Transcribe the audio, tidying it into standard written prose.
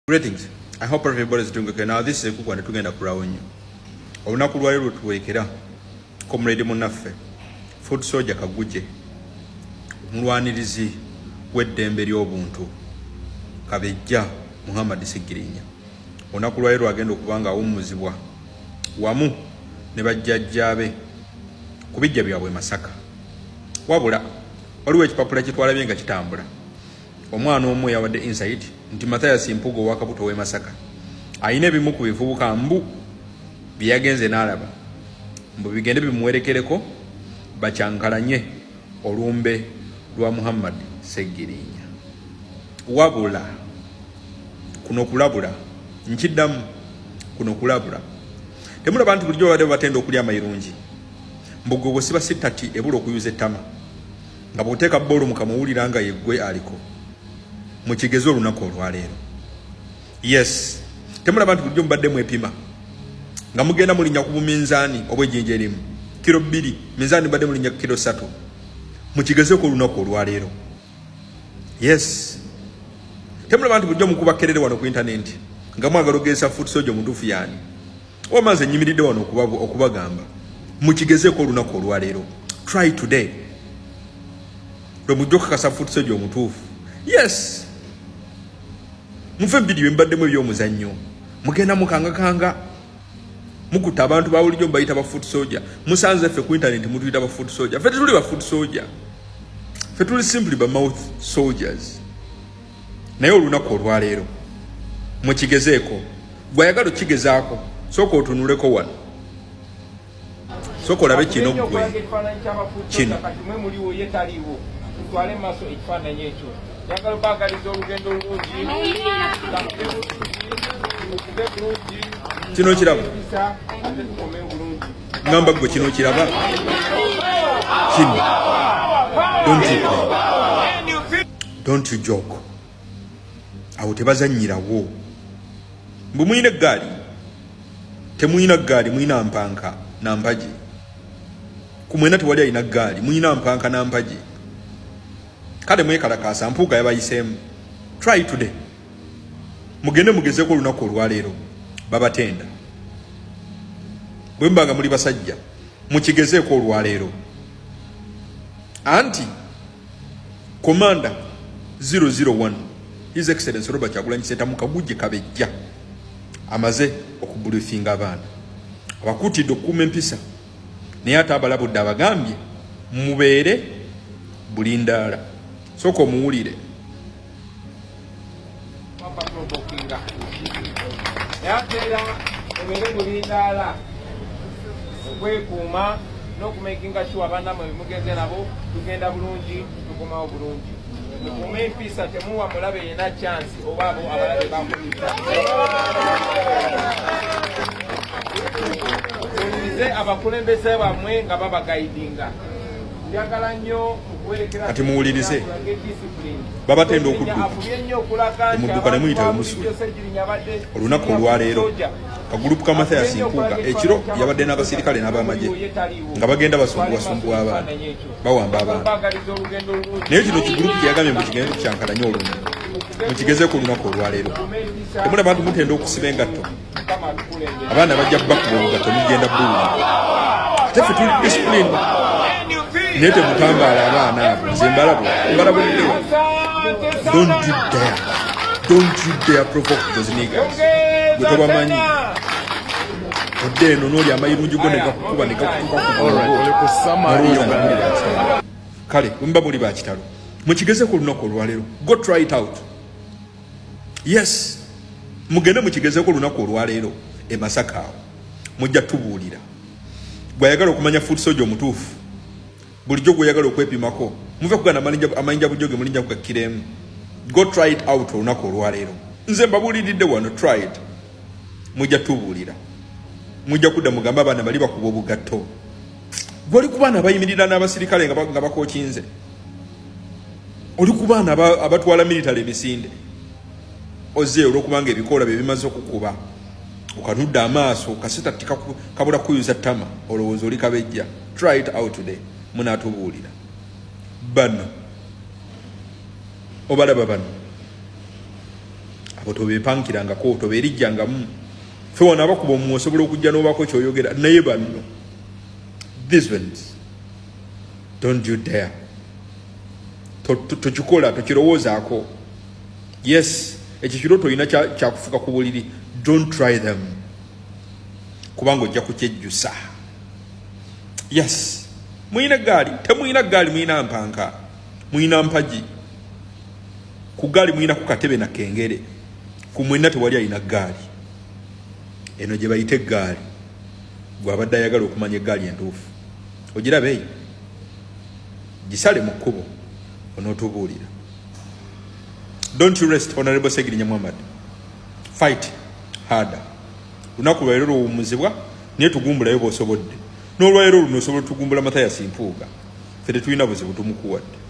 Greetings. I hope everybody is doing okay. Now this is Kukwana tugenda kulawonyo. Olunaku lwa leero tuweekera comrade munnaffe Foot Soldier Kaguje mulwanirizi w'eddembe ly'obuntu Kabejja Muhammad Sigirinya. Olunaku lwa leero agenda okuba nga awummuzibwa wamu ne bajjajjaabe ku bijja byabwe Masaka. Wabula waliwo ekipapula kitwalabye nga kitambula. Omwana omu yawadde insight nti Mathias Mpugo wa Kabuto w'e Masaka ayina ebimu ku bivubuka mbu byagenze n'alaba mbu bigende bimuwerekereko bakyankalanye olumbe lwa Muhammad Segirinya. Wabula kuno kulabula nkiddamu kuno kulabula temulaba nti bulijjo babadde batenda okulya amayirungi mbugo bwe siba sitati ebula okuyuza ettama nga bw'oteeka bboolu mukamuwulira nga yeggwe aliko mukigezo olunaku olwaleero. Yes, temulaba nti bulijjo mubadde mwepima nga mugenda mulinnya ku buminzaani obw'ejjinja erimu kilo 2 minzaani badde mulinnya ku kilo 3 mukigezeko olunaku olwaleero. Yes, temulaba nti bulijjo mukuba kerere wano ku internet nga mwagala ogesa Foot Soldier omutuufu yaani omaze nyimiridde wano okubagamba mukigezeko olunaku olwaleero. Try today lwe mujja okukakasa Foot Soldier omutuufu. Yes, mufe video mbaddemu eby'omuzannyo mugenda mukangakanga mukuta abantu babulijjo mbayita ba Foot Soldier musanze ffe ku internet mutuyita ba Foot Soldier. Ffe tuli ba Foot Soldier, ffe tuli simply ba mouth soldiers. Naye olunaku olwaleero mukigezeeko gwayagala okigezaako sooka otunuleko wano sooka olabe kino gwe kino tutwale maaso ekifaananyi ekyo njagala baagaliza olugendo olungi kino kiraba ate tukome bulungi ngamba gwe kino kiraba kino don't you joke awo tebazannyirawo mbu muyina eggaali temuyina ggaali muyina mpanka na mpagi ku mwena tewali alina ggaali muyina mpanka na mpagi kale mwekalakaasa Mpuuga yabayiseemu. Try today mugende mugezeko olunaku olwaleero babatenda bwe mbanga muli basajja mukigezeeko olwaleero. Anti Commander 001 His Excellency Robert Kyagulanyi Ssentamu Kaguje Kabejja amaze okubulifinga abaana abakuutidde okukuuma empisa naye ate abalabudde abagambye mubeere bulindaala soko muwulire. yateera emere bulindaala okwekuuma n'okumakinga sure abaana mwe bimugenze nabo tugenda bulungi tukomawo bulungi mukuuma empisa temuwa mulabe yena chance oba abo abalabe bakuyita muwulirize abakulembeze bammwe nga babagaidinga. Njagala nnyo kati muwulirize babatenda okudduka emudduka ne muyita emusula. Olunaku olwaleero kagurupu ka Mathias Mpuuga ekiro yabadde n'abasirikale n'abamagye nga bagenda basumbuwasumbuwa abaana bawamba abaana naye kino kigurupu kyeyagambye mbu kigende tukyankalanye olungi mukigezeeko olunaku olwaleero. temulaba bantu mutenda okusiba engatto abaana bajja kubakuba obugatto mugenda bulungi ate ffe tuli discipline naye temutambaala abaana abo nze mbalabuliddewa. Don't you dare provoke those niggas gwe tobamanyi odde eno n'oli amayirungi go negakukuba negakukuba kale mba muli bakitalo mukigezeeko olunaku olwaleero. Go try it out. Yes, mugende mukigezeeko olunaku olwaleero e Masaka awo mujja tubuulira gwayagala okumanya Foot Soldier omutuufu bulijjo gweyagala okwepimako muve kugana amayinja bujoge mulinnya kugakkiremu. Go try it out olunaku olwaleero. Nze mbabuuliridde wano. Try it. Mujja tubuulira mujja kudda mugamba abaana bali bakuba obugatto gwoli ku baana abayimirira n'abasirikale nga bakookinze oli ku baana abatwala military emisinde ozze olwokubanga ebikoola bye bimaze okukuba okanudda amaaso kasita kabula kuyuza ttama olowooza oli Kabejja. Try it out today munaatubuulira bano obalaba bano abo tobepankirangako tobeerijjangamu fe wano abakuba omu osobola okujja n'obaako kyoyogera naye banno these ones don't you dare tokikola tokirowoozaako yes ekyo kiro tolina kyakufuka ku buliri don't try them kubanga ojja kukyejjusa yes muyina gaali temuyina gaali muyina mpanka muyina mpagi ku gaali muyina ku katebe na kengere ku mwenna tewali alina gaali eno gye bayite gaali gwabadde ayagala okumanya egaali entuufu ogirabe gisale mu kkubo onootubuulira don't you rest honorable Segirinya Muhammad fight harder lunaku lwaleero lwowummuzibwa naye tugumbulayo bw'osobodde n'olwaleero luno osobola tugumbula Mathias Mpuuga ffe tetulina buzibu tumukuwadde